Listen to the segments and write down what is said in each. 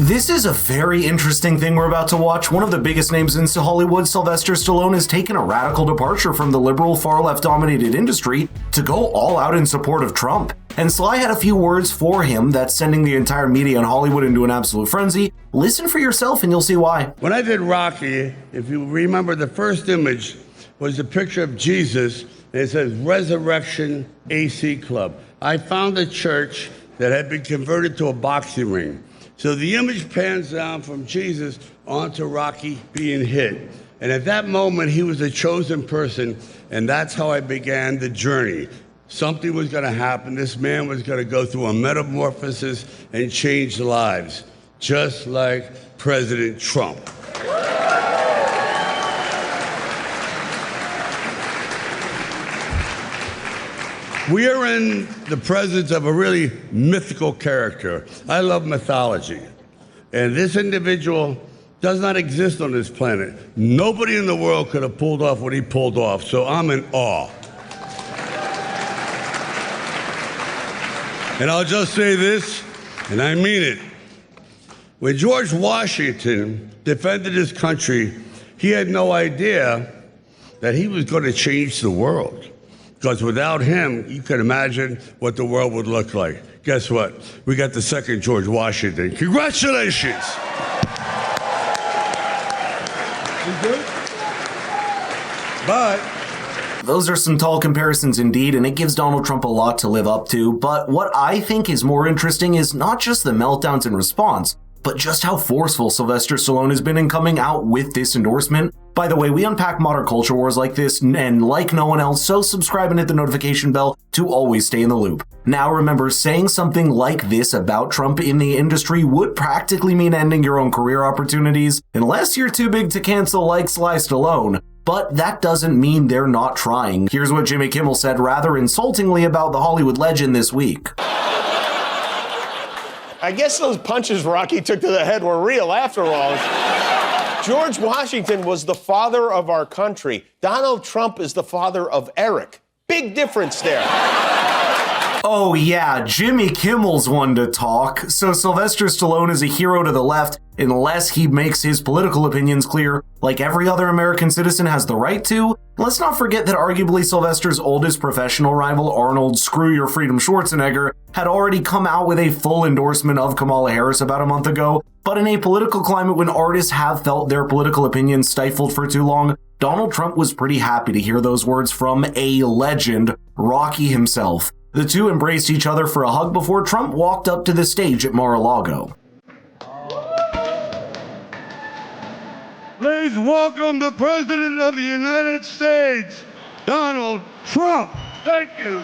This is a very interesting thing we're about to watch. One of the biggest names in Hollywood, Sylvester Stallone, has taken a radical departure from the liberal, far-left dominated industry to go all out in support of Trump. And Sly had a few words for him that's sending the entire media in Hollywood into an absolute frenzy. Listen for yourself and you'll see why. When I did Rocky, if you remember, the first image was a picture of Jesus, and it says Resurrection AC Club. I found a church that had been converted to a boxing ring. So the image pans down from Jesus onto Rocky being hit. And at that moment, he was a chosen person, and that's how I began the journey. Something was going to happen. This man was going to go through a metamorphosis and change lives, just like President Trump. We are in the presence of a really mythical character. I love mythology. And this individual does not exist on this planet. Nobody in the world could have pulled off what he pulled off, so I'm in awe. And I'll just say this, and I mean it. When George Washington defended his country, he had no idea that he was going to change the world. Because without him, you can imagine what the world would look like. Guess what? We got the second George Washington. Congratulations! But those are some tall comparisons indeed, and it gives Donald Trump a lot to live up to. But what I think is more interesting is not just the meltdowns in response, but just how forceful Sylvester Stallone has been in coming out with this endorsement. By the way, we unpack modern culture wars like this and like no one else, so subscribe and hit the notification bell to always stay in the loop. Now remember, saying something like this about Trump in the industry would practically mean ending your own career opportunities, unless you're too big to cancel like Sly Stallone. But that doesn't mean they're not trying. Here's what Jimmy Kimmel said rather insultingly about the Hollywood legend this week. I guess those punches Rocky took to the head were real after all. George Washington was the father of our country. Donald Trump is the father of Eric. Big difference there. Oh yeah, Jimmy Kimmel's one to talk. So Sylvester Stallone is a hero to the left unless he makes his political opinions clear, like every other American citizen has the right to. Let's not forget that arguably Sylvester's oldest professional rival, Arnold Screw Your Freedom Schwarzenegger, had already come out with a full endorsement of Kamala Harris about a month ago. But in a political climate when artists have felt their political opinions stifled for too long, Donald Trump was pretty happy to hear those words from a legend, Rocky himself. The two embraced each other for a hug before Trump walked up to the stage at Mar-a-Lago. please welcome the President of the United States, Donald Trump. Thank you.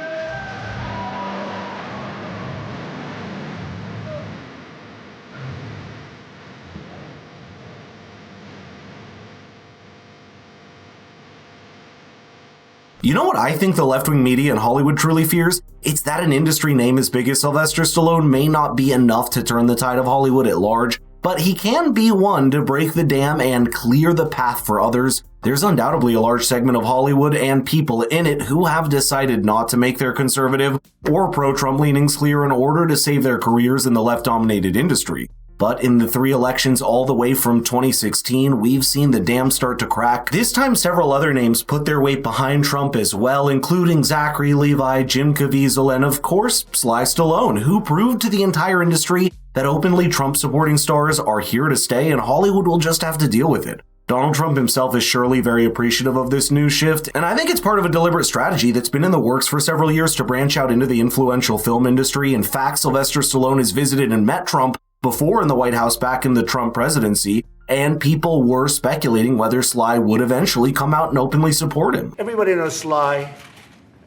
You know what I think the left-wing media in Hollywood truly fears? It's that an industry name as big as Sylvester Stallone may not be enough to turn the tide of Hollywood at large, but he can be one to break the dam and clear the path for others. There's undoubtedly a large segment of Hollywood and people in it who have decided not to make their conservative or pro-Trump leanings clear in order to save their careers in the left-dominated industry. But in the 3 elections all the way from 2016, we've seen the dam start to crack. This time, several other names put their weight behind Trump as well, including Zachary Levi, Jim Caviezel, and of course, Sly Stallone, who proved to the entire industry that openly Trump-supporting stars are here to stay and Hollywood will just have to deal with it. Donald Trump himself is surely very appreciative of this new shift, and I think it's part of a deliberate strategy that's been in the works for several years to branch out into the influential film industry. In fact, Sylvester Stallone has visited and met Trump before in the White House back in the Trump presidency, and people were speculating whether Sly would eventually come out and openly support him. Everybody knows Sly,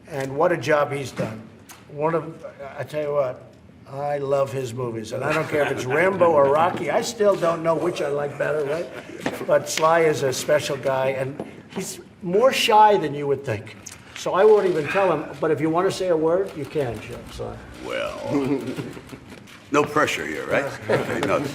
and what a job he's done. I tell you what, I love his movies, and I don't care if it's Rambo or Rocky. I still don't know which I like better, right? But Sly is a special guy, and he's more shy than you would think. So I won't even tell him, but if you want to say a word, you can, Sly. Well, no pressure here, right? Okay, no,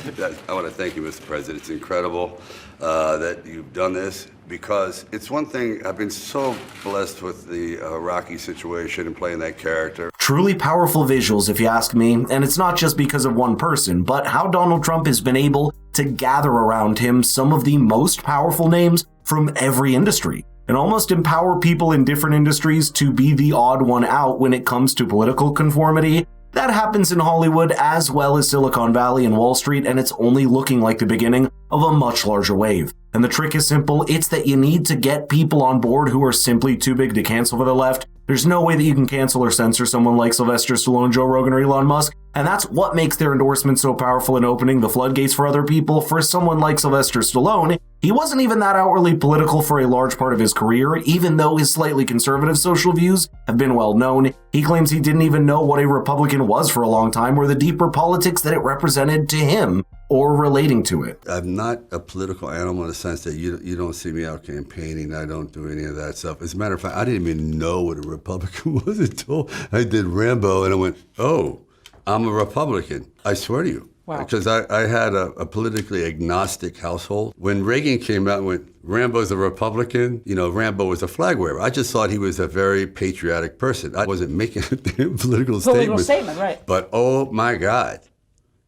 I want to thank you, Mr. President. It's incredible that you've done this, because it's one thing, I've been so blessed with the Rocky situation and playing that character. Truly powerful visuals, if you ask me, and it's not just because of one person, but how Donald Trump has been able to gather around him some of the most powerful names from every industry, and almost empower people in different industries to be the odd one out when it comes to political conformity. That happens in Hollywood as well as Silicon Valley and Wall Street, and it's only looking like the beginning of a much larger wave. And the trick is simple, it's that you need to get people on board who are simply too big to cancel for the left. There's no way that you can cancel or censor someone like Sylvester Stallone, Joe Rogan, or Elon Musk, and that's what makes their endorsement so powerful in opening the floodgates for other people. For someone like Sylvester Stallone, he wasn't even that outwardly political for a large part of his career, even though his slightly conservative social views have been well known. He claims he didn't even know what a Republican was for a long time, or the deeper politics that it represented to him, or relating to it. I'm not a political animal in the sense that you don't see me out campaigning. I don't do any of that stuff. As a matter of fact, I didn't even know what a Republican was until I did Rambo, and I went, oh, I'm a Republican. I swear to you. Wow. Because I had a politically agnostic household. When Reagan came out and went, Rambo's a Republican, Rambo was a flag wearer. I just thought he was a very patriotic person. I wasn't making a damn political statement. Right. But oh my God,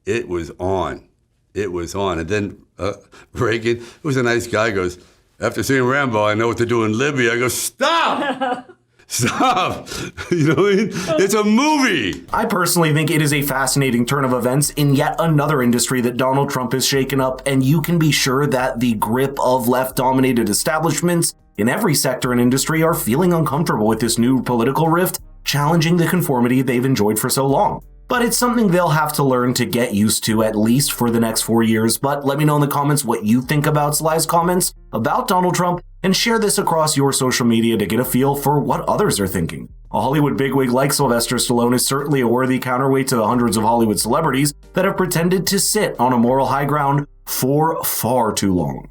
it was on. It was on. And then Reagan, who was a nice guy, goes, after seeing Rambo, I know what to do in Libya. I go, stop! Stop! You know what I mean? It's a movie! I personally think it is a fascinating turn of events in yet another industry that Donald Trump has shaken up, and you can be sure that the grip of left-dominated establishments in every sector and industry are feeling uncomfortable with this new political rift, challenging the conformity they've enjoyed for so long. But it's something they'll have to learn to get used to, at least for the next 4 years. But let me know in the comments what you think about Sly's comments about Donald Trump, and share this across your social media to get a feel for what others are thinking. A Hollywood bigwig like Sylvester Stallone is certainly a worthy counterweight to the hundreds of Hollywood celebrities that have pretended to sit on a moral high ground for far too long.